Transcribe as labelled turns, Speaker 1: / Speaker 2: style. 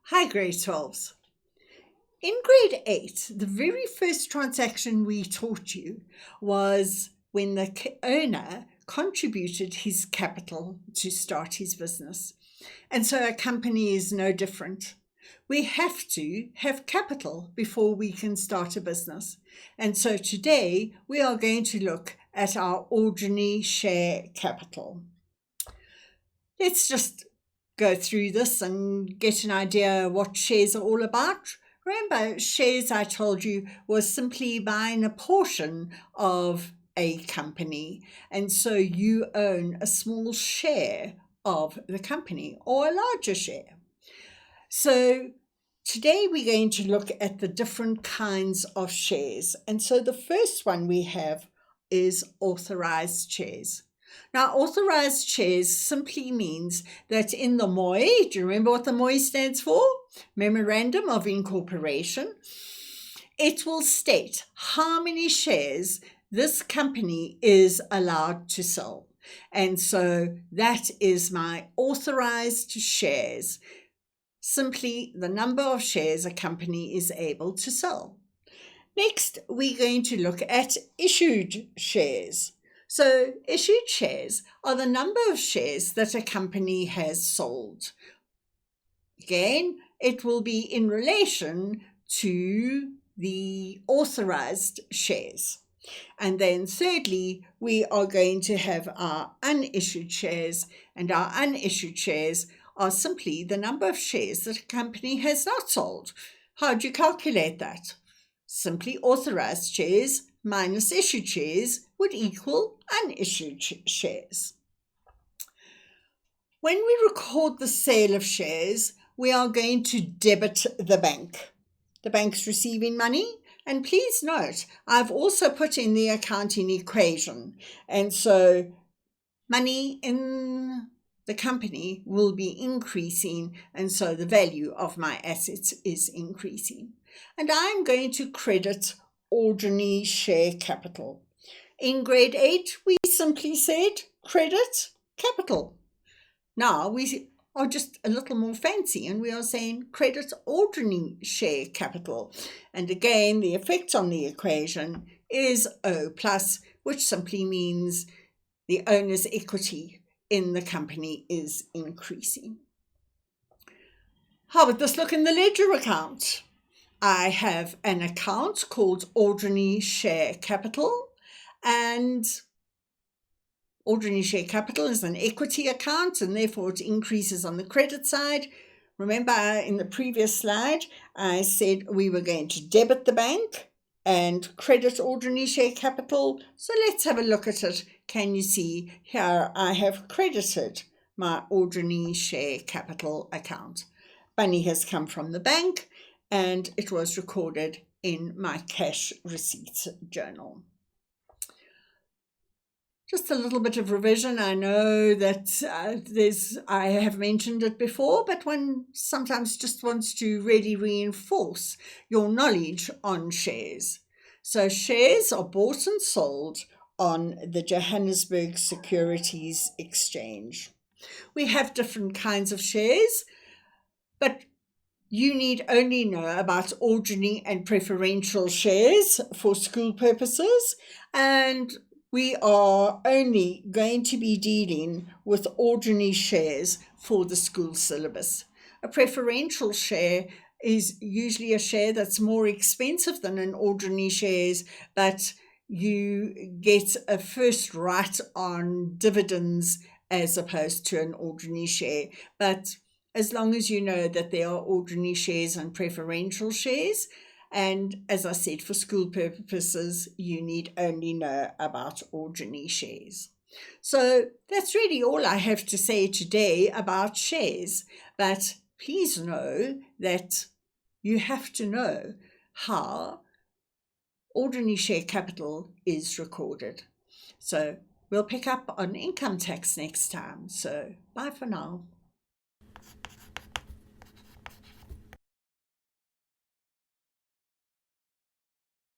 Speaker 1: Hi, grade 12s. In grade 8, the very first transaction we taught you was when the owner contributed his capital to start his business. And so a company is no different. We have to have capital before we can start a business. And so today we are going to look at our ordinary share capital. Let's just go through this and get an idea what shares are all about. Remember, shares, I told you, was simply buying a portion of a company. And so you own a small share of the company or a larger share. So today we're going to look at the different kinds of shares. And so the first one we have is authorized shares. Now, authorized shares simply means that in the MOI, do you remember what the MOI stands for? Memorandum of Incorporation. It will state how many shares this company is allowed to sell. And so that is my authorized shares. Simply the number of shares a company is able to sell. Next, we're going to look at issued shares. So issued shares are the number of shares that a company has sold. Again, it will be in relation to the authorized shares. And then thirdly, we are going to have our unissued shares, and our unissued shares are simply the number of shares that a company has not sold. How do you calculate that? Simply authorized shares minus issued shares would equal unissued shares. When we record the sale of shares, we are going to debit the bank. The bank's receiving money. And please note, I've also put in the accounting equation. And so money in the company will be increasing. And so the value of my assets is increasing. And I'm going to credit ordinary share capital. In grade 8, we simply said credit capital. Now we are just a little more fancy and we are saying credit ordinary share capital. And again, the effect on the equation is O plus, which simply means the owner's equity in the company is increasing. How would this look in the ledger account? I have an account called ordinary share capital, and ordinary share capital is an equity account and therefore it increases on the credit side. Remember in the previous slide, I said we were going to debit the bank and credit ordinary share capital. So let's have a look at it. Can you see here I have credited my ordinary share capital account. Money has come from the bank and it was recorded in my cash receipts journal. Just a little bit of revision. I know that I have mentioned it before, but one sometimes just wants to really reinforce your knowledge on shares. So shares are bought and sold on the Johannesburg Securities Exchange. We have different kinds of shares, but you need only know about ordinary and preferential shares for school purposes, and we are only going to be dealing with ordinary shares for the school syllabus. A preferential share is usually a share that's more expensive than an ordinary shares, but you get a first right on dividends as opposed to an ordinary share. But as long as you know that there are ordinary shares and preferential shares, and as I said, for school purposes, you need only know about ordinary shares. So that's really all I have to say today about shares. But please know that you have to know how ordinary share capital is recorded. So we'll pick up on income tax next time. So bye for now.